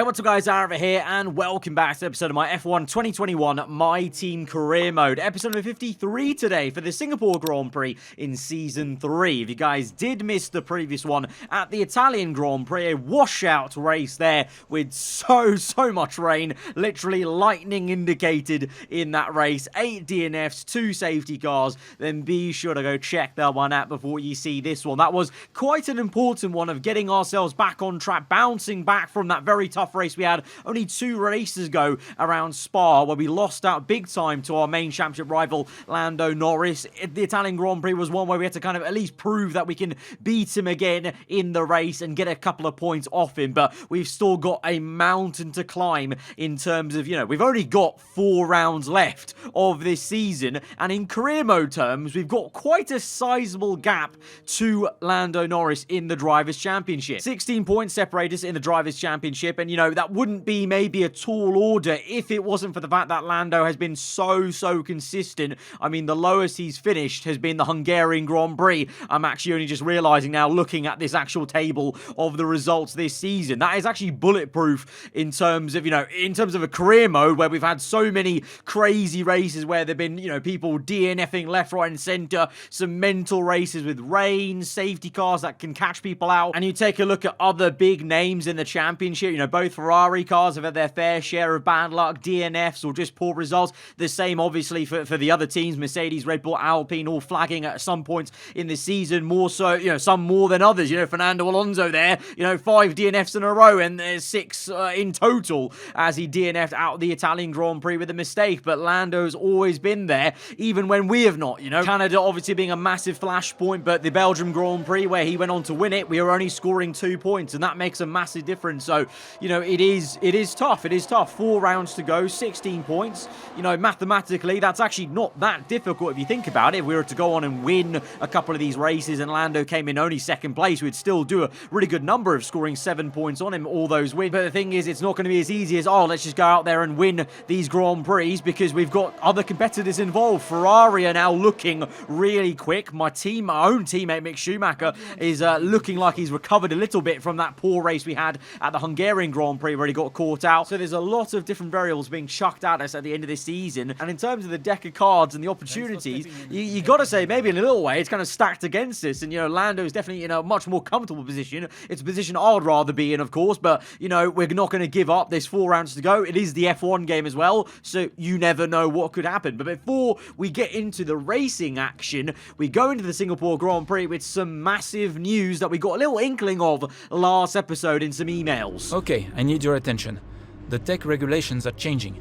Hey, what's up guys, aarava here, and welcome back to an episode of my F1 2021 My Team Career Mode. Episode number 53 today for the Singapore Grand Prix in Season 3. If you guys did miss the previous one at the Italian Grand Prix, a washout race there with so much rain, literally lightning indicated in that race. 8 DNFs, 2 safety cars, then be sure to go check that one out before you see this one. That was quite an important one of getting ourselves back on track, bouncing back from that very tough race we had only 2 races ago around Spa, where we lost out big time to our main championship rival Lando Norris. The Italian Grand Prix was one where we had to kind of at least prove that we can beat him again in the race and get a couple of points off him, but we've still got a mountain to climb in terms of, we've only got 4 rounds left of this season, and in career mode terms, we've got quite a sizable gap to Lando Norris in the Drivers' Championship. 16 points separate us in the Drivers' Championship, and that wouldn't be maybe a tall order if it wasn't for the fact that Lando has been so consistent. I mean, the lowest he's finished has been the Hungarian Grand Prix. I'm actually only just realizing now, looking at this actual table of the results this season, that is actually bulletproof in terms of, in terms of a career mode where we've had so many crazy races where there've been, people DNFing left, right, and center, some mental races with rain, safety cars that can catch people out, and you take a look at other big names in the championship, both Ferrari cars have had their fair share of bad luck, DNFs, or just poor results. The same, obviously, for the other teams, Mercedes, Red Bull, Alpine, all flagging at some points in the season, more so, some more than others. Fernando Alonso there, 5 DNFs in a row, and there's 6 in total as he DNF'd out the Italian Grand Prix with a mistake, but Lando's always been there, even when we have not, Canada obviously being a massive flashpoint, but the Belgium Grand Prix, where he went on to win it, we were only scoring 2 points, and that makes a massive difference. So, it is tough. It is tough. 4 rounds to go, 16 points. Mathematically, that's actually not that difficult if you think about it. If we were to go on and win a couple of these races and Lando came in only 2nd place, we'd still do a really good number of scoring 7 points on him, all those wins. But the thing is, it's not going to be as easy as, let's just go out there and win these Grand Prix, because we've got other competitors involved. Ferrari are now looking really quick. My own teammate, Mick Schumacher, is looking like he's recovered a little bit from that poor race we had at the Hungarian Grand Prix where he got caught out. So there's a lot of different variables being chucked at us at the end of this season. And in terms of the deck of cards and the opportunities, you got to say, maybe in a little way, it's kind of stacked against us. And, Lando is definitely in a much more comfortable position. It's a position I'd rather be in, of course. But, we're not going to give up. There's 4 rounds to go. It is the F1 game as well. So you never know what could happen. But before we get into the racing action, we go into the Singapore Grand Prix with some massive news that we got a little inkling of last episode in some emails. Okay, I need your attention. The tech regulations are changing.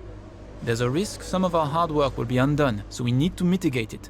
There's a risk some of our hard work will be undone, so we need to mitigate it.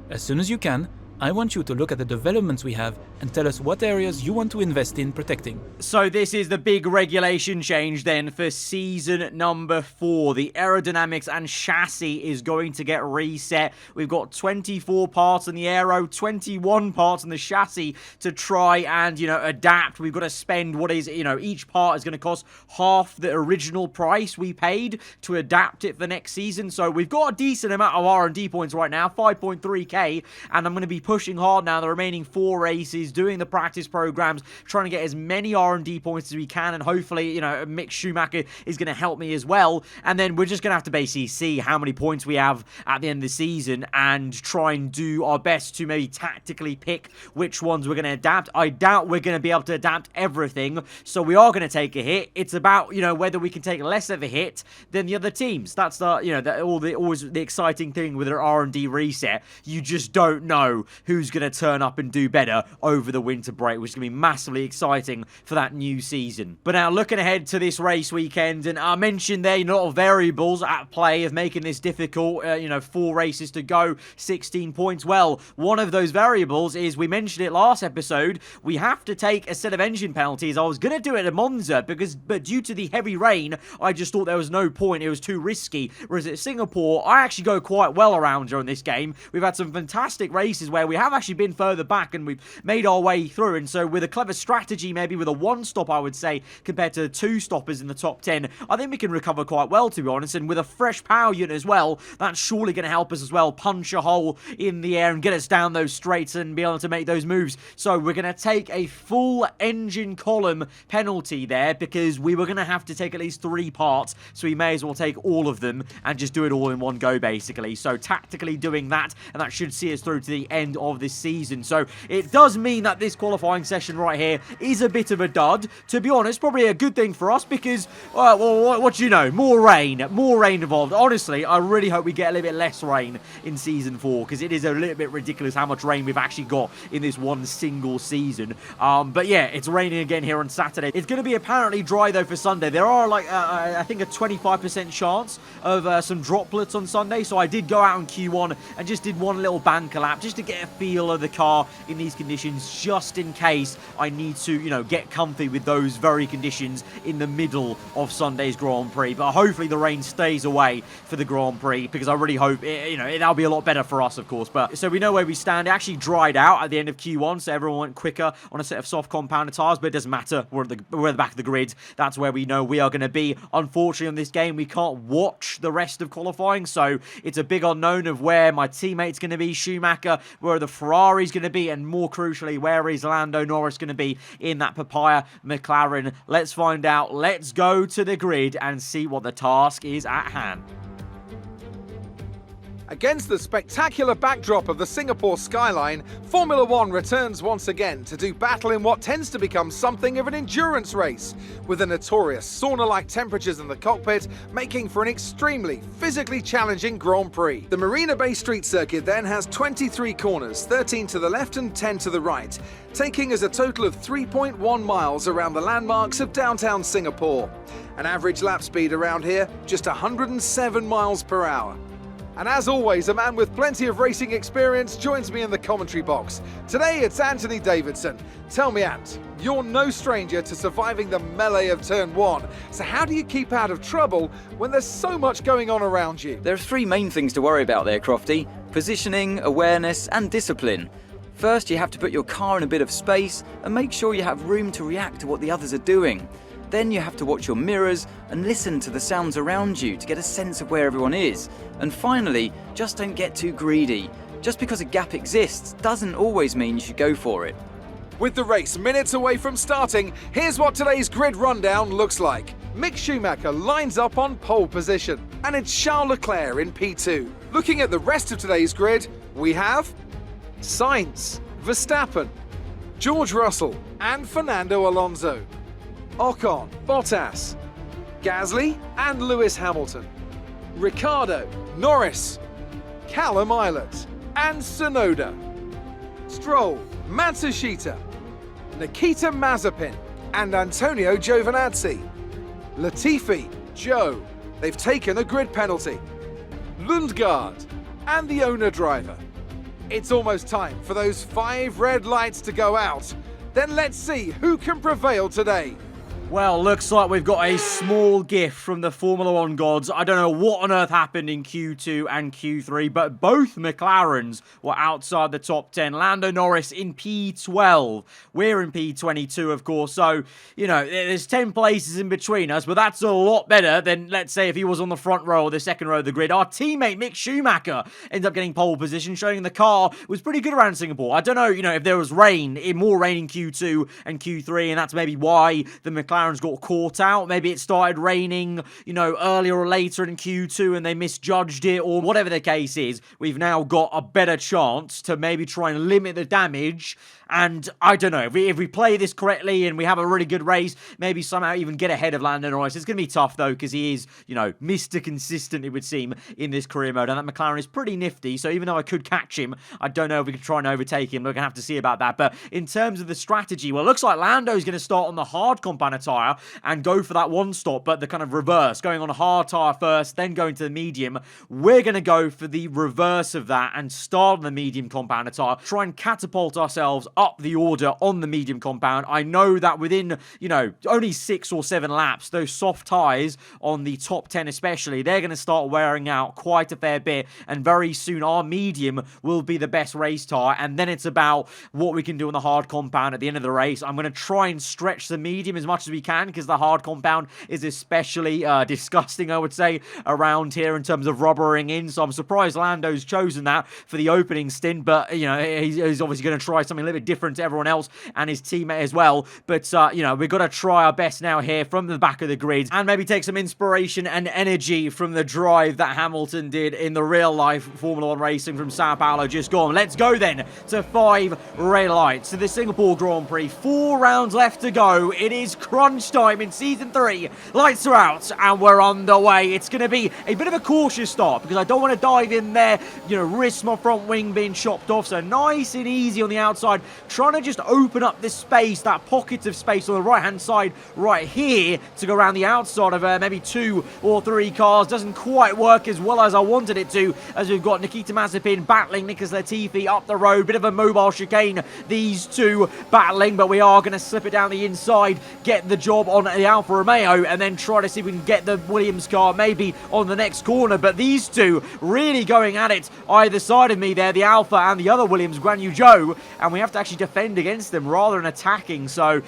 As soon as you can, I want you to look at the developments we have and tell us what areas you want to invest in protecting. So this is the big regulation change then for season number 4. The aerodynamics and chassis is going to get reset. We've got 24 parts on the aero, 21 parts on the chassis to try and, adapt. We've got to spend what is, each part is going to cost half the original price we paid to adapt it for next season. So we've got a decent amount of R&D points right now, 5.3k, and I'm going to be pushing hard now the remaining 4 races, doing the practice programs, trying to get as many R&D points as we can, and hopefully, Mick Schumacher is going to help me as well, and then we're just going to have to basically see how many points we have at the end of the season and try and do our best to maybe tactically pick which ones we're going to adapt. I doubt we're going to be able to adapt everything, so we are going to take a hit. It's about, whether we can take less of a hit than the other teams. That's the, always the exciting thing with an R&D reset. You just don't know who's going to turn up and do better over the winter break, which is going to be massively exciting for that new season. But now, looking ahead to this race weekend, and I mentioned there, a lot of variables at play of making this difficult, 4 races to go, 16 points. Well, one of those variables is, we mentioned it last episode, we have to take a set of engine penalties. I was going to do it at Monza, but due to the heavy rain, I just thought there was no point. It was too risky. Whereas at Singapore, I actually go quite well around during this game. We've had some fantastic races where we have actually been further back and we've made our way through. And so with a clever strategy, maybe with a one-stop, I would say, compared to two stoppers in the top 10, I think we can recover quite well, to be honest. And with a fresh power unit as well, that's surely going to help us as well punch a hole in the air and get us down those straights and be able to make those moves. So we're going to take a full engine column penalty there, because we were going to have to take at least 3 parts, so we may as well take all of them and just do it all in one go, basically. So tactically doing that, and that should see us through to the end of this season. So it does mean that this qualifying session right here is a bit of a dud. To be honest, probably a good thing for us, because, well, what do you know? More rain involved. Honestly, I really hope we get a little bit less rain in Season 4, because it is a little bit ridiculous how much rain we've actually got in this one single season. But yeah, it's raining again here on Saturday. It's going to be apparently dry, though, for Sunday. There are, like, I think a 25% chance of some droplets on Sunday, so I did go out on Q1 and just did one little banker lap just to get a feel of the car in these conditions, just in case I need to, you know, get comfy with those very conditions in the middle of Sunday's Grand Prix. But hopefully the rain stays away for the Grand Prix, because I really hope, that'll be a lot better for us, of course. But so we know where we stand. It actually dried out at the end of Q1, so everyone went quicker on a set of soft compounded tires, but it doesn't matter. We're at the back of the grid. That's where we know we are going to be. Unfortunately, on this game, we can't watch the rest of qualifying, so it's a big unknown of where my teammate's going to be, Schumacher, where the Ferrari's going to be, and more crucially, where is Lando Norris going to be in that papaya McLaren. Let's find out. Let's go to the grid and see what the task is at hand. Against the spectacular backdrop of the Singapore skyline, Formula One returns once again to do battle in what tends to become something of an endurance race, with the notorious sauna-like temperatures in the cockpit making for an extremely physically challenging Grand Prix. The Marina Bay Street Circuit then has 23 corners, 13 to the left and 10 to the right, taking us a total of 3.1 miles around the landmarks of downtown Singapore. An average lap speed around here, just 107 miles per hour. And as always, a man with plenty of racing experience joins me in the commentary box. Today it's Anthony Davidson. Tell me, Ant, you're no stranger to surviving the melee of Turn 1. So how do you keep out of trouble when there's so much going on around you? There are 3 main things to worry about there, Crofty: positioning, awareness and discipline. First, you have to put your car in a bit of space and make sure you have room to react to what the others are doing. Then you have to watch your mirrors and listen to the sounds around you to get a sense of where everyone is. And finally, just don't get too greedy. Just because a gap exists doesn't always mean you should go for it. With the race minutes away from starting, here's what today's grid rundown looks like. Mick Schumacher lines up on pole position, and it's Charles Leclerc in P2. Looking at the rest of today's grid, we have Sainz, Verstappen, George Russell and Fernando Alonso, Ocon, Bottas, Gasly and Lewis Hamilton, Ricciardo, Norris, Callum Ilott and Tsunoda, Stroll, Matsushita, Nikita Mazepin and Antonio Giovinazzi, Latifi, Joe, they've taken a grid penalty, Lundgaard and the owner driver. It's almost time for those 5 red lights to go out. Then let's see who can prevail today. Well, looks like we've got a small gift from the Formula One gods. I don't know what on earth happened in Q2 and Q3, but both McLarens were outside the top 10. Lando Norris in P12. We're in P22, of course. So, you know, there's 10 places in between us, but that's a lot better than, let's say, if he was on the front row or the second row of the grid. Our teammate, Mick Schumacher, ends up getting pole position, showing the car was pretty good around Singapore. I don't know, if there was more rain in Q2 and Q3, and that's maybe why the McLarens got caught out. Maybe it started raining, earlier or later in Q2 and they misjudged it, or whatever the case is. We've now got a better chance to maybe try and limit the damage. And I don't know, if we play this correctly and we have a really good race, maybe somehow even get ahead of Lando Norris. It's going to be tough, though, because he is, Mr. Consistent, it would seem, in this career mode. And that McLaren is pretty nifty, so even though I could catch him, I don't know if we could try and overtake him. We're going to have to see about that. But in terms of the strategy, well, it looks like Lando's going to start on the hard compound tyre and go for that one stop, but the kind of reverse, going on a hard tyre first, then going to the medium. We're going to go for the reverse of that and start on the medium compound tyre, try and catapult ourselves up the order on the medium compound. I know that within, only 6 or 7 laps, those soft tyres on the top 10 especially, they're going to start wearing out quite a fair bit, and very soon our medium will be the best race tyre, and then it's about what we can do on the hard compound at the end of the race. I'm going to try and stretch the medium as much as we can, because the hard compound is especially disgusting, I would say, around here in terms of rubbering in, so I'm surprised Lando's chosen that for the opening stint, but, he's obviously going to try something a little bit different to everyone else and his teammate as well, but, we've got to try our best now here from the back of the grid, and maybe take some inspiration and energy from the drive that Hamilton did in the real-life Formula 1 racing from Sao Paulo just gone. Let's go then to 5 red lights to the Singapore Grand Prix. 4 rounds left to go. It is crunch time in Season 3. Lights are out, and we're underway. It's going to be a bit of a cautious start, because I don't want to dive in there, risk my front wing being chopped off, so nice and easy on the outside, trying to just open up this space, that pocket of space on the right-hand side right here to go around the outside of maybe 2 or 3 cars. Doesn't quite work as well as I wanted it to, as we've got Nikita Mazepin battling Nicholas Latifi up the road. Bit of a mobile chicane, these two battling, but we are going to slip it down the inside, get the job on the Alfa Romeo, and then try to see if we can get the Williams car maybe on the next corner. But these two really going at it either side of me there, the Alfa and the other Williams, Guan Yu Zhou, and we have to actually defend against them rather than attacking. So,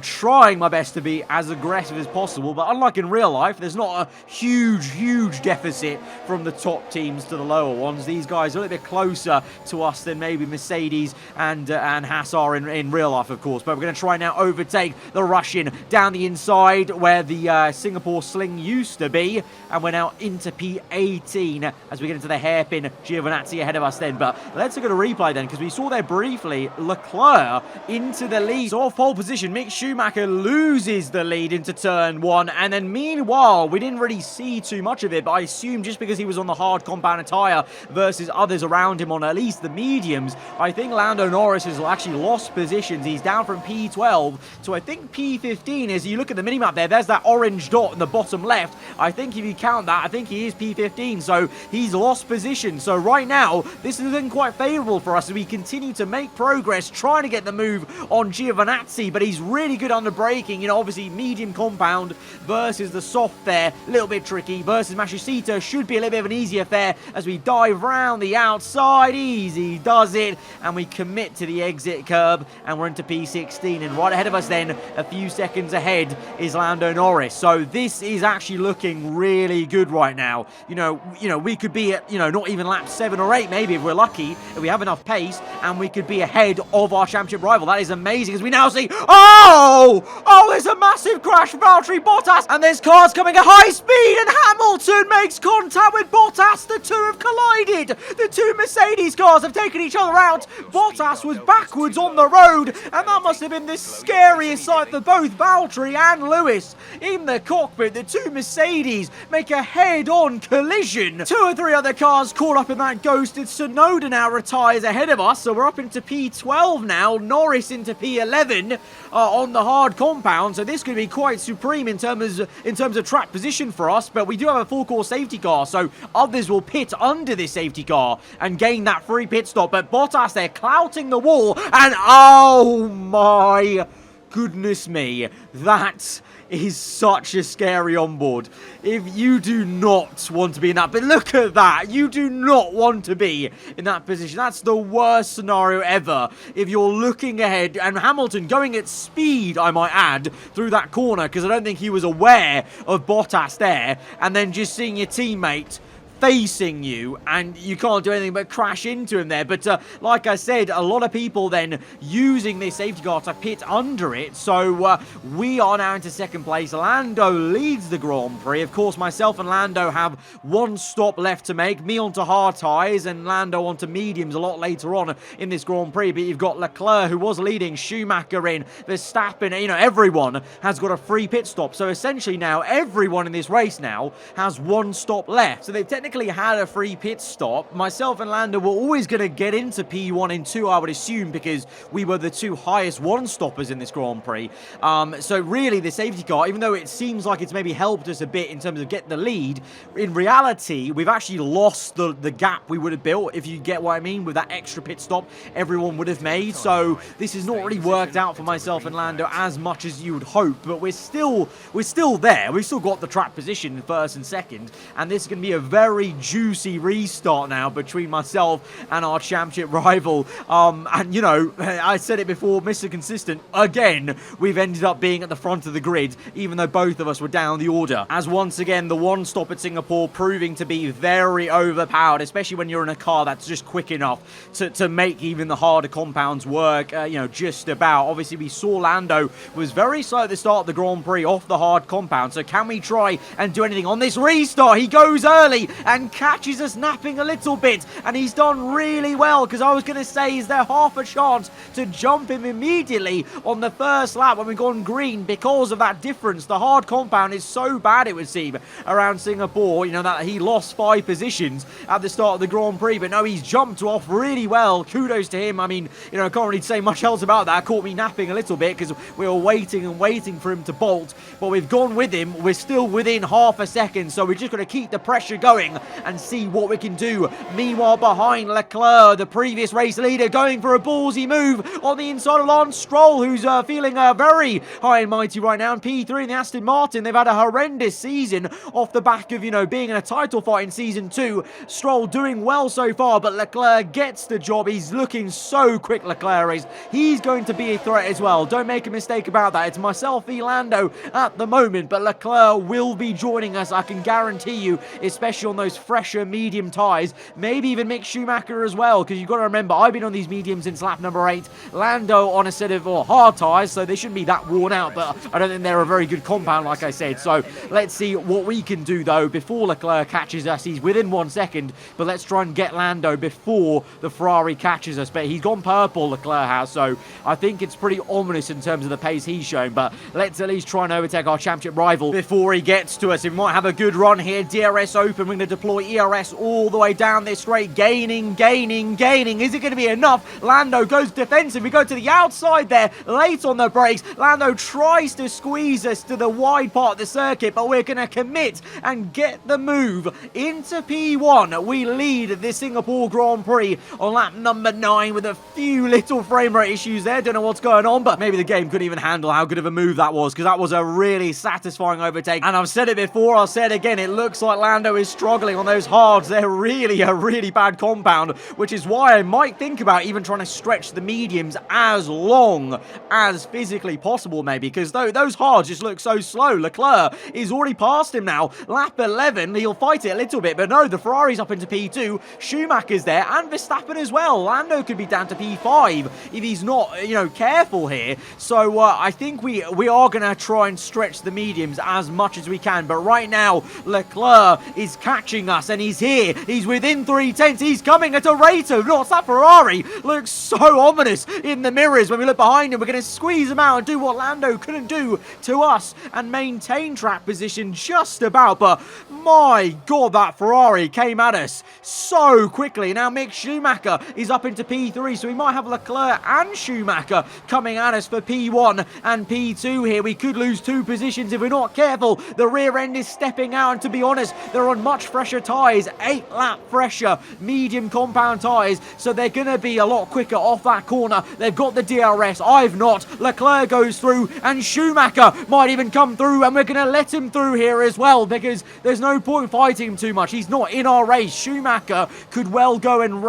trying my best to be as aggressive as possible, but unlike in real life, there's not a huge deficit from the top teams to the lower ones. These guys are a little bit closer to us than maybe Mercedes and Haas are in real life, of course. But we're going to try now overtake the Russian down the inside where the Singapore sling used to be, and we're now into P18 as we get into the hairpin. Giovinazzi ahead of us then, but let's look at a replay then, because we saw there briefly Leclerc into the lead. So off pole position, Mick Schumacher loses the lead into turn 1, and then meanwhile, we didn't really see too much of it, but I assume just because he was on the hard compound tyre versus others around him on at least the mediums, I think Lando Norris has actually lost positions. He's down from P12 to I think P15. As you look at the minimap there's that orange dot in the bottom left. I think if you count that, I think he is P15, so he's lost position. So right now, this has been quite favourable for us as we continue to make progress, trying to get the move on Giovinazzi, but he's really good under braking. Obviously medium compound versus the soft there, a little bit tricky, versus Matsushita should be a little bit of an easier fare as we dive round the outside. Easy does it, and we commit to the exit curb, and we're into P16, and right ahead of us then, a few seconds ahead, is Lando Norris. So this is actually looking really good right now. We could be at, not even lap 7 or 8 maybe if we're lucky, if we have enough pace, and we could be ahead of our championship rival. That is amazing as we now see, there's a massive crash from Valtteri Bottas, and there's cars coming at high speed, and Hamilton makes contact with Bottas. The two have collided. The two Mercedes cars have taken each other out. Bottas was backwards on the road, and that must have been the scariest sight for both Valtteri and Lewis. In the cockpit, the two Mercedes make a head-on collision. 2 or 3 other cars caught up in that ghosted. Tsunoda now retires ahead of us, so we're up into P12 now. Norris into P11 on the hard compound, so this could be quite supreme in terms of track position for us, but we do have a full course safety car, so others will pit under this safety car and gain that free pit stop. But Bottas, they're clouting the wall, and oh my goodness me, that is such a scary onboard. If you do not want to be in that, but look at that, you do not want to be in that position. That's the worst scenario ever if you're looking ahead, and Hamilton going at speed, I might add, through that corner, because I don't think he was aware of Bottas there, and then just seeing your teammate facing you, and you can't do anything but crash into him there. But like I said, a lot of people then using this safety car to pit under it. So we are now into second place. Lando leads the Grand Prix. Of course, myself and Lando have 1 stop left to make. Me onto hard tyres and Lando onto mediums a lot later on in this Grand Prix. But you've got Leclerc, who was leading, Schumacher in, Verstappen, everyone has got a free pit stop. So essentially now, everyone in this race now has 1 stop left. So they've technically technically had a free pit stop. Myself and Lando were always going to get into P1 and 2, I would assume, because we were the 2 highest one-stoppers in this Grand Prix. So really, the safety car, even though it seems like it's maybe helped us a bit in terms of getting the lead, in reality, we've actually lost the gap we would have built, if you get what I mean, with that extra pit stop everyone would have made. So this has not really worked out for myself and Lando as much as you would hope, but we're still there. We've still got the track position in first and second, and this is going to be a very juicy restart now between myself and our championship rival. And you know, I said it before, Mr. Consistent, again, we've ended up being at the front of the grid, even though both of us were down the order. As once again, the one stop at Singapore proving to be very overpowered, especially when you're in a car that's just quick enough to make even the harder compounds work, you know, just about. Obviously, we saw Lando was very slow at the start of the Grand Prix off the hard compound, so can we try and do anything on this restart? He goes early and catches us napping a little bit, and he's done really well, because I was going to say, is there half a chance to jump him immediately on the first lap when we've gone green because of that difference? The hard compound is so bad, it would seem, around Singapore, you know, that he lost 5 positions at the start of the Grand Prix, but no, he's jumped off really well. Kudos to him. I mean, you know, I can't really say much else about that. Caught me napping a little bit because we were waiting and waiting for him to bolt, but we've gone with him. We're still within half a second, so we're just going to keep the pressure going and see what we can do. Meanwhile, behind Leclerc, the previous race leader, going for a ballsy move on the inside of Lance Stroll, who's feeling very high and mighty right now. And P3 and the Aston Martin, they've had a horrendous season off the back of, you know, being in a title fight in Season 2. Stroll doing well so far, but Leclerc gets the job. He's looking so quick, Leclerc is. He's going to be a threat as well. Don't make a mistake about that. It's myself v Lando at the moment, but Leclerc will be joining us, I can guarantee you, especially on those fresher medium tyres. Maybe even Mick Schumacher as well, because you've got to remember, I've been on these mediums since lap number 8. Lando on a set of hard tyres, so they shouldn't be that worn out, but I don't think they're a very good compound, like I said. So let's see what we can do, though, before Leclerc catches us. He's within 1 second, but let's try and get Lando before the Ferrari catches us. But he's gone purple, Leclerc has, so I think it's pretty ominous in terms of the pace he's shown. But let's at least try and overtake our championship rival before he gets to us. We might have a good run here. DRS open. We're going to deploy ERS all the way down this straight. Gaining. Is it going to be enough? Lando goes defensive. We go to the outside there, late on the brakes. Lando tries to squeeze us to the wide part of the circuit, but we're going to commit and get the move into P1. We lead the Singapore Grand Prix on lap number 9 with a few little frame rate issues there. Don't know what's going on, but maybe the game couldn't even handle how good of a move that was, because that was a really satisfying overtake. And I've said it before, I'll say it again, it looks like Lando is struggling on those hards. They're really a really bad compound, which is why I might think about even trying to stretch the mediums as long as physically possible, maybe, because those hards just look so slow. Leclerc is already past him now. Lap 11, he'll fight it a little bit, but no, the Ferrari's up into P2. Schumacher's there, and Verstappen as well. Lando could be down to P5 if he's not, you know, careful here. So I think we are going to try and stretch the mediums as much as we can. But right now, Leclerc is catching us, and he's here. He's within 3/10. He's coming at a rate of knots. That Ferrari looks so ominous in the mirrors. When we look behind him, we're going to squeeze him out and do what Lando couldn't do to us and maintain track position just about. But my God, that Ferrari came at us so quickly. Now Mick Schumacher is up into P3, so we might have Leclerc and Schumacher coming at us for P1 and P2 here. We could lose 2 positions if we're not careful. The rear end is stepping out, and to be honest, they're on much fresher tyres, 8 lap fresher medium compound tyres, so they're going to be a lot quicker off that corner. They've got the DRS, I've not. Leclerc goes through, and Schumacher might even come through, and we're going to let him through here as well, because there's no point fighting him too much. He's not in our race. Schumacher could well go and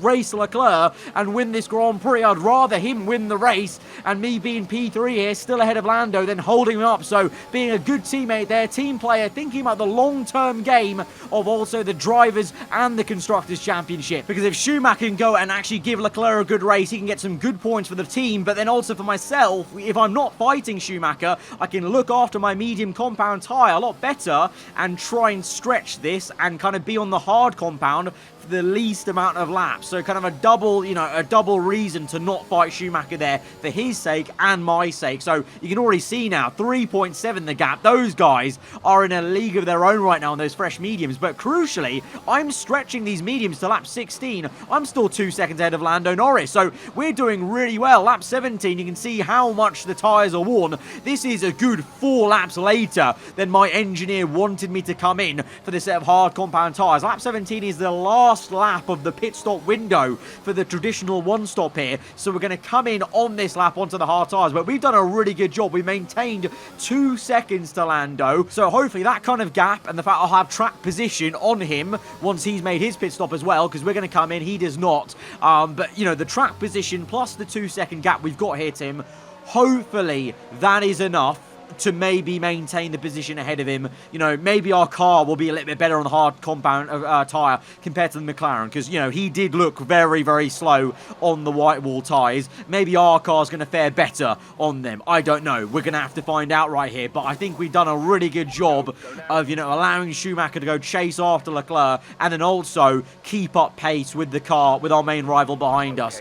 race Leclerc and win this Grand Prix. I'd rather him win the race, and me being P3 here, still ahead of Lando, than holding him up. So being a good teammate there, team player, thinking about the long-term game of also the drivers and the Constructors' Championship. Because if Schumacher can go and actually give Leclerc a good race, he can get some good points for the team, but then also for myself, if I'm not fighting Schumacher, I can look after my medium compound tyre a lot better and try and stretch this and kind of be on the hard compound the least amount of laps. So kind of a double, a double reason to not fight Schumacher there for his sake and my sake. So you can already see now, 3.7 the gap. Those guys are in a league of their own right now on those fresh mediums. But crucially, I'm stretching these mediums to lap 16. I'm still 2 seconds ahead of Lando Norris. So we're doing really well. Lap 17, you can see how much the tyres are worn. This is a good 4 laps later than my engineer wanted me to come in for this set of hard compound tyres. Lap 17 is the last lap of the pit stop window for the traditional one stop here. So we're going to come in on this lap onto the hard tyres. But we've done a really good job. We maintained 2 seconds to Lando. So hopefully that kind of gap and the fact I'll have track position on him once he's made his pit stop as well, because we're going to come in, he does not. But, the track position plus the 2-second gap we've got here, Tim, hopefully that is enough to maybe maintain the position ahead of him. Maybe our car will be a little bit better on the hard compound tyre compared to the McLaren, because, he did look very, very slow on the white wall tyres. Maybe our car's going to fare better on them. I don't know. We're going to have to find out right here, but I think we've done a really good job of, allowing Schumacher to go chase after Leclerc and then also keep up pace with the car, with our main rival behind us,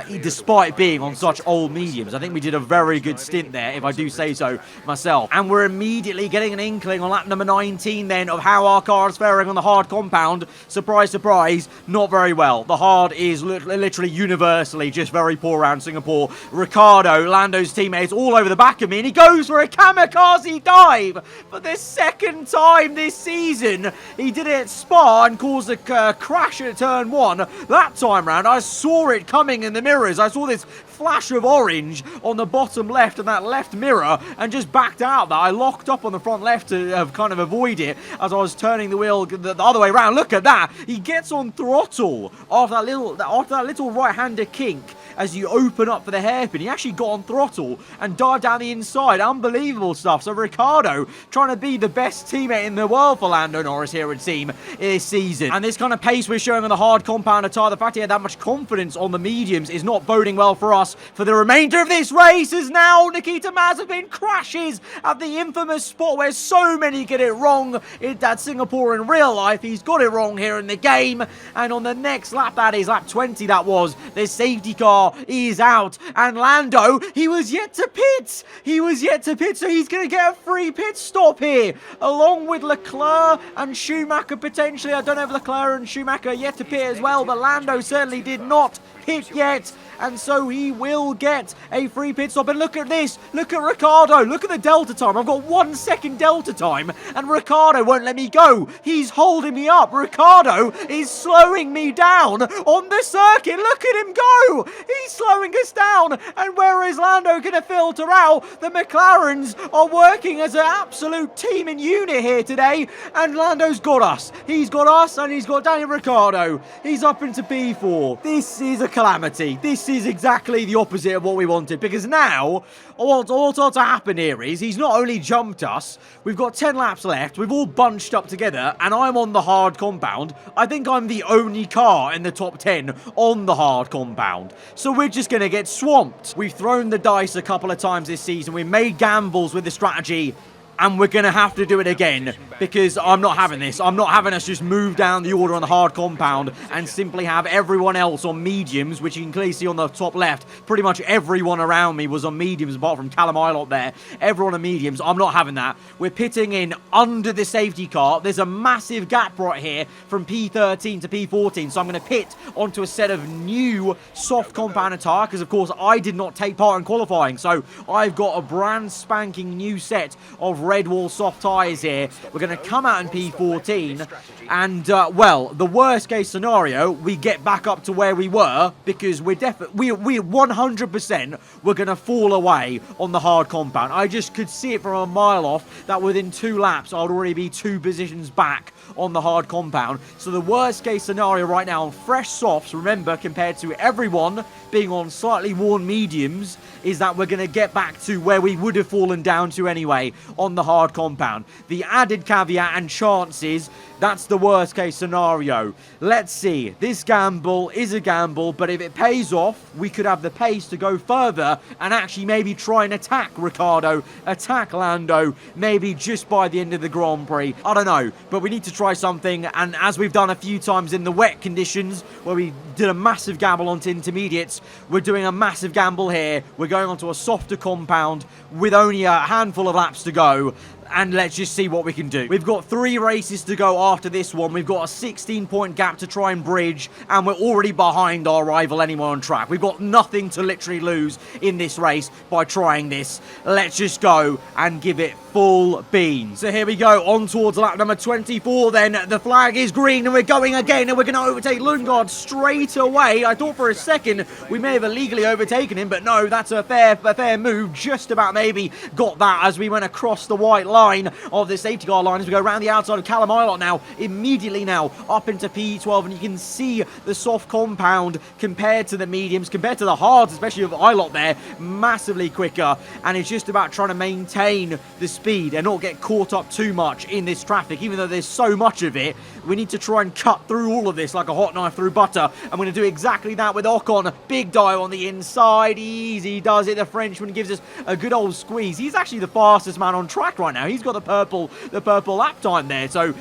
despite being on such old mediums. I think we did a very good stint there, if I do say so myself. And we're immediately getting an inkling on lap number 19 then of how our car is faring on the hard compound. Surprise, surprise, not very well. The hard is literally universally just very poor around Singapore. Ricciardo, Lando's teammate, all over the back of me, and he goes for a kamikaze dive for the second time this season. He did it at Spa and caused a crash at turn 1. That time round, I saw it coming in the mirrors. I saw this flash of orange on the bottom left of that left mirror and just backed out that. I locked up on the front left to kind of avoid it as I was turning the wheel the other way around. Look at that. He gets on throttle after that little right-hander kink as you open up for the hairpin. He actually got on throttle and dived down the inside. Unbelievable stuff. So Ricciardo trying to be the best teammate in the world for Lando Norris here, it seems, this season. And this kind of pace we're showing on the hard compound tyre, the fact he had that much confidence on the mediums is not boding well for us for the remainder of this race, as now Nikita Mazepin crashes at the infamous spot where so many get it wrong at Singapore in real life. He's got it wrong here in the game. And on the next lap, that is lap 20, that was, the safety car is out. And Lando, he was yet to pit. He was yet to pit, so he's going to get a free pit stop here, along with Leclerc and Schumacher potentially. I don't know if Leclerc and Schumacher are yet to pit as well, but Lando certainly did not pit yet. And so he will get a free pit stop. And look at this. Look at Ricciardo. Look at the delta time. I've got 1 second delta time. And Ricciardo won't let me go. He's holding me up. Ricciardo is slowing me down on the circuit. Look at him go. He's slowing us down. And where is Lando going to filter out? The McLarens are working as an absolute team and unit here today. And Lando's got us. He's got us and he's got Daniel Ricciardo. He's up into P4. This is a calamity. This is exactly the opposite of what we wanted, because now what's to happen here is he's not only jumped us, we've got 10 laps left, we've all bunched up together, and I'm on the hard compound. I think I'm the only car in the top 10 on the hard compound, so we're just going to get swamped. We've thrown the dice a couple of times this season, we made gambles with the strategy, and we're going to have to do it again, because I'm not having this. I'm not having us just move down the order on the hard compound and simply have everyone else on mediums, which you can clearly see on the top left. Pretty much everyone around me was on mediums, apart from Callum Ilott there. Everyone on mediums. I'm not having that. We're pitting in under the safety car. There's a massive gap right here from P13 to P14, so I'm going to pit onto a set of new soft compound tyre, because, of course, I did not take part in qualifying, so I've got a brand spanking new set of red wall soft tyres here. We're going to come out in P14 and well, the worst case scenario, we get back up to where we were, because we're 100% we're going to fall away on the hard compound. I just could see it from a mile off that within 2 laps I'd already be 2 positions back on the hard compound. So the worst case scenario right now on fresh softs, remember, compared to everyone being on slightly worn mediums, is that we're going to get back to where we would have fallen down to anyway on the hard compound. The added caveat caveat and chances. That's the worst case scenario. Let's see. This gamble is a gamble, but if it pays off, we could have the pace to go further and actually maybe try and attack Ricciardo, attack Lando, maybe just by the end of the Grand Prix. I don't know, but we need to try something, and as we've done a few times in the wet conditions, where we did a massive gamble onto intermediates, we're doing a massive gamble here. We're going onto a softer compound with only a handful of laps to go. And let's just see what we can do. We've got 3 races to go after this one. We've got a 16-point gap to try and bridge, and we're already behind our rival anywhere on track. We've got nothing to literally lose in this race by trying this. Let's just go and give it full beans. So here we go, on towards lap number 24 then. The flag is green, and we're going again, and we're going to overtake Lundgaard straight away. I thought for a second we may have illegally overtaken him, but no, that's a fair move. Just about maybe got that as we went across the white line of the safety car line as we go around the outside of Callum Ilott now, immediately now up into P12, and you can see the soft compound compared to the mediums, compared to the hards, especially of Ilott there, massively quicker, and it's just about trying to maintain the speed and not get caught up too much in this traffic. Even though there's so much of it, we need to try and cut through all of this like a hot knife through butter. I'm going to do exactly that with Ocon. Big dive on the inside, easy does it. The Frenchman gives us a good old squeeze. He's actually the fastest man on track right now. He's got the purple lap time there, so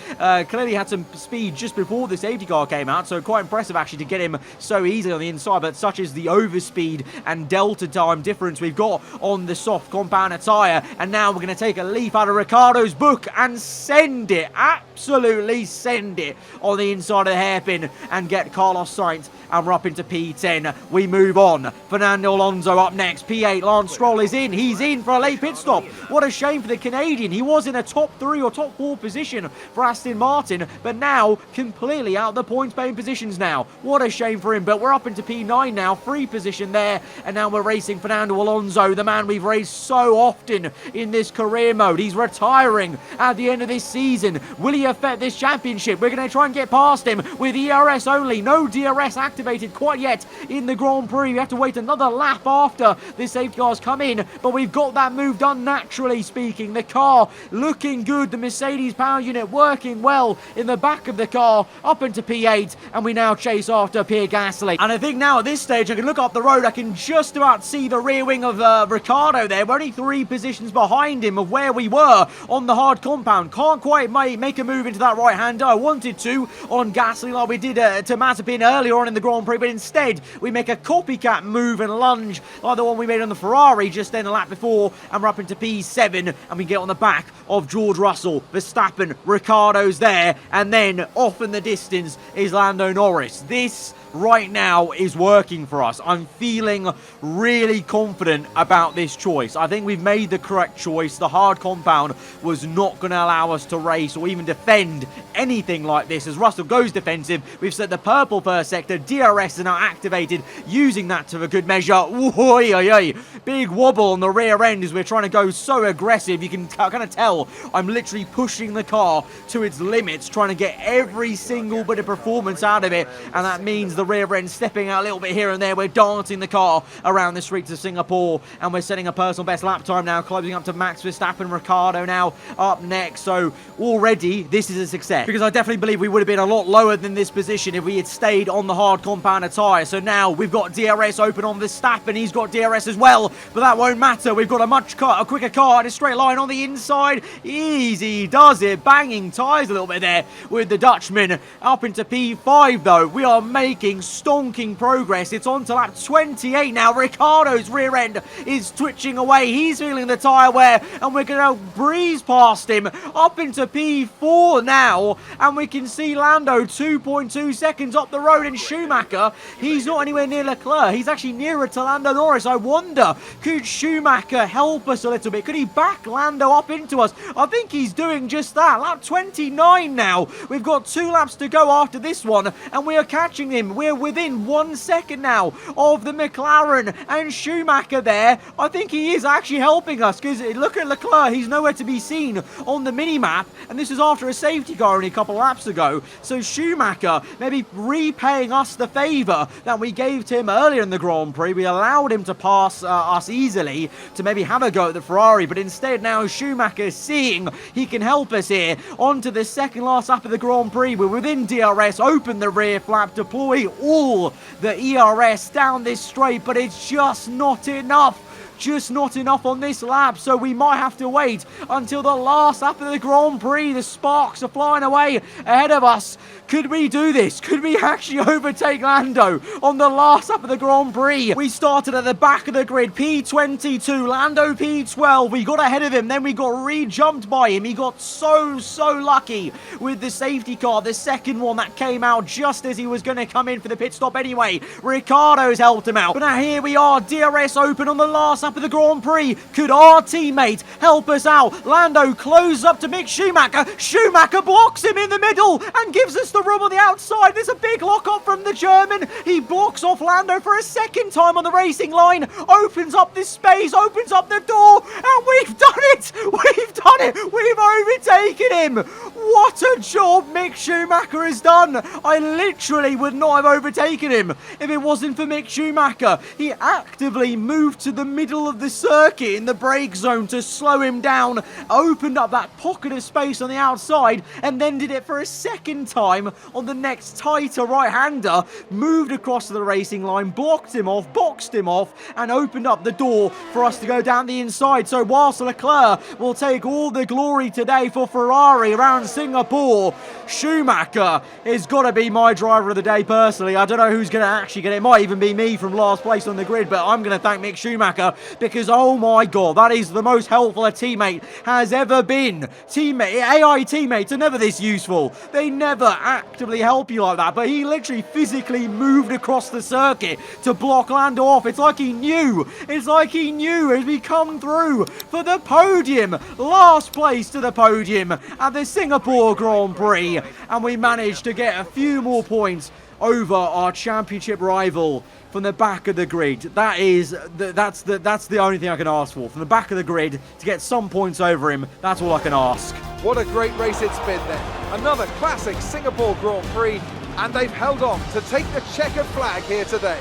clearly had some speed just before the safety car came out, so quite impressive actually to get him so easily on the inside. But such is the overspeed and delta time difference we've got on the soft compound tyre, and now we're going to take a leaf out of Ricciardo's book and send it, absolutely send it on the inside of the hairpin and get Carlos Sainz, and we're up into P10. We move on. Fernando Alonso up next. P8, Lance Stroll is in. He's in for a late pit stop. What a shame for the Canadian. He was in a top 3 or top 4 position for Aston Martin, but now completely out of the points paying positions now. What a shame for him, but we're up into P9 now. Free position there, and now we're racing Fernando Alonso, the man we've raced so often in this career mode. He's retiring at the end of this season. Will he affect this championship? We're going to try and get past him with ERS only. No DRS activated quite yet in the Grand Prix. We have to wait another lap after the safety cars come in, but we've got that move done naturally speaking. The car looking good. The Mercedes power unit working well in the back of the car, up into P8, and we now chase after Pierre Gasly. And I think now at this stage I can look up the road. I can just about see the rear wing of Ricciardo there. We're only 3 positions behind him of where we were on the hard compound. Can't quite make a move into that right hander. I wanted to on Gasly like we did to Mazepin earlier on in the Grand Prix, but instead we make a copycat move and lunge like the one we made on the Ferrari just then a lap before, and we're up into P7, and we get on the back of George Russell. Verstappen, Ricciardo's there, and then off in the distance is Lando Norris. This right now is working for us. I'm feeling really confident about this choice. I think we've made the correct choice. The hard compound was not going to allow us to race or even defend anything like this. As Russell goes defensive, we've set the purple first sector. DRS is now activated, using that to a good measure. Ooh, big wobble on the rear end as we're trying to go so aggressive. You can kind of tell I'm literally pushing the car to its limits, trying to get every single bit of performance out of it, and that means the rear end stepping out a little bit here and there. We're dancing the car around the streets of Singapore, and we're setting a personal best lap time now, closing up to Max Verstappen. Ricciardo now up next, so already this is a success, because I definitely believe we would have been a lot lower than this position if we had stayed on the hard compound tyre. So now we've got DRS open on Verstappen. He's got DRS as well, but that won't matter. We've got a quicker car in a straight line on the inside. Easy does it, banging tyres a little bit there with the Dutchman. Up into P5 though. We are making stonking progress. It's on to lap 28 now. Ricciardo's rear end is twitching away. He's feeling the tyre wear, and we're going to breeze past him up into P4 now, and we can see Lando 2.2 seconds up the road, and Schumacher, he's not anywhere near Leclerc. He's actually nearer to Lando Norris. I wonder, could Schumacher help us a little bit? Could he back Lando up into us? I think he's doing just that. Lap 29 now. We've got 2 laps to go after this one, and we are catching him we're within 1 second now of the McLaren, and Schumacher there, I think he is actually helping us, because look at Leclerc, he's nowhere to be seen on the mini-map, and this is after a safety car only a couple laps ago. So Schumacher maybe repaying us the favour that we gave to him earlier in the Grand Prix. We allowed him to pass us easily to maybe have a go at the Ferrari, but instead now Schumacher seeing he can help us here. On to the second last lap of the Grand Prix. We're within DRS, open the rear flap, deploy all the ERS down this straight, but it's just not enough. Just not enough on this lap, so we might have to wait until the last lap of the Grand Prix. The sparks are flying away ahead of us. Could we do this? Could we actually overtake Lando on the last lap of the Grand Prix? We started at the back of the grid, P22, Lando P12. We got ahead of him, then we got re-jumped by him. He got so lucky with the safety car, the second one that came out just as he was going to come in for the pit stop anyway. Ricciardo's helped him out. But now here we are, DRS open on the last lap of the Grand Prix. Could our teammate help us out? Lando closes up to Mick Schumacher. Schumacher blocks him in the middle and gives us the room on the outside. There's a big lock-up from the German. He blocks off Lando for a second time on the racing line. Opens up this space, opens up the door, and we've done it! We've done it! We've overtaken him! What a job Mick Schumacher has done! I literally would not have overtaken him if it wasn't for Mick Schumacher. He actively moved to the middle of the circuit in the brake zone to slow him down, opened up that pocket of space on the outside, and then did it for a second time on the next tighter right-hander, moved across to the racing line, blocked him off, boxed him off, and opened up the door for us to go down the inside. So whilst Leclerc will take all the glory today for Ferrari around Singapore, Schumacher has got to be my driver of the day personally. I don't know who's going to actually get it. It might even be me from last place on the grid, but I'm going to thank Mick Schumacher because, oh my God, that is the most helpful a teammate has ever been. AI teammates are never this useful. They never actively help you like that, but he literally physically moved across the circuit to block Lando off. It's like he knew. It's like he knew as we come through for the podium. Last place to the podium at the Singapore Grand Prix, and we managed to get a few more points over our championship rival from the back of the grid. That's the only thing I can ask for. From the back of the grid to get some points over him, that's all I can ask. What a great race it's been then. Another classic Singapore Grand Prix, and they've held on to take the checkered flag here today.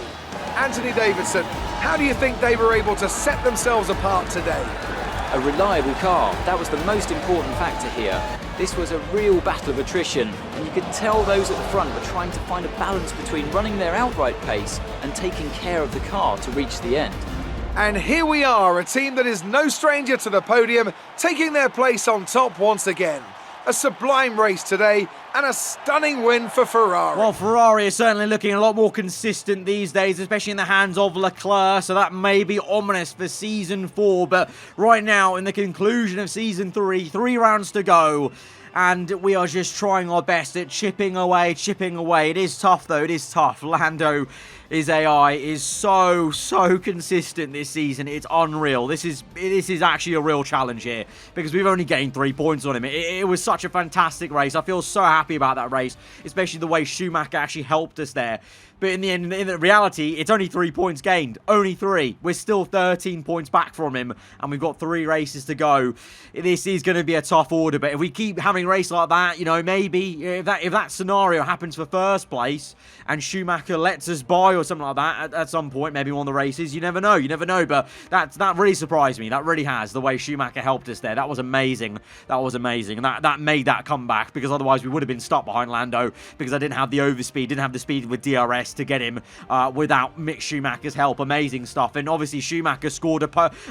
Anthony Davidson, how do you think they were able to set themselves apart today? A reliable car, that was the most important factor here. This was a real battle of attrition, and you could tell those at the front were trying to find a balance between running their outright pace and taking care of the car to reach the end. And here we are, a team that is no stranger to the podium, taking their place on top once again. A sublime race today, and a stunning win for Ferrari. Well, Ferrari is certainly looking a lot more consistent these days, especially in the hands of Leclerc, so that may be ominous for Season 4. But right now, in the conclusion of Season 3, 3 rounds to go, and we are just trying our best at chipping away. It is tough, though. It is tough. Lando, his AI is so consistent this season. It's unreal. This is actually a real challenge here because we've only gained 3 points on him. It was such a fantastic race. I feel so happy about that race, especially the way Schumacher actually helped us there. But in the end, in the reality, it's only 3 points gained. Only 3. We're still 13 points back from him, and we've got 3 races to go. This is going to be a tough order, but if we keep having races like that, you know, maybe if that scenario happens for first place, and Schumacher lets us by or something like that at some point, maybe one of the races, you never know. But that really surprised me. That really has, the way Schumacher helped us there. That was amazing. And that made that comeback, because otherwise we would have been stuck behind Lando, because I didn't have the overspeed, didn't have the speed with DRS to get him without Mick Schumacher's help. Amazing stuff. And obviously Schumacher scored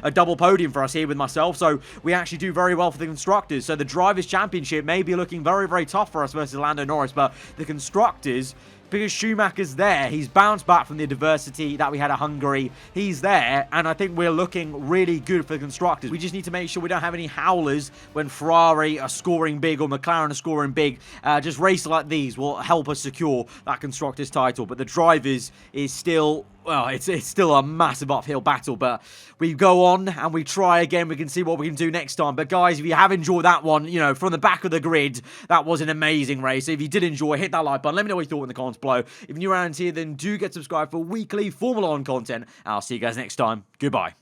a double podium for us here with myself, so we actually do very well for the constructors. So the Drivers' Championship may be looking very tough for us versus Lando Norris, but the constructors, because Schumacher's there, he's bounced back from the adversity that we had at Hungary. He's there, and I think we're looking really good for the constructors. We just need to make sure we don't have any howlers when Ferrari are scoring big or McLaren are scoring big. Just races like these will help us secure that constructors title. But the drivers is still well, it's still a massive uphill battle, but we go on and we try again. We can see what we can do next time. But guys, if you have enjoyed that one, you know, from the back of the grid, that was an amazing race. So if you did enjoy, hit that like button. Let me know what you thought in the comments below. If you're new around here, then do get subscribed for weekly Formula 1 content. I'll see you guys next time. Goodbye.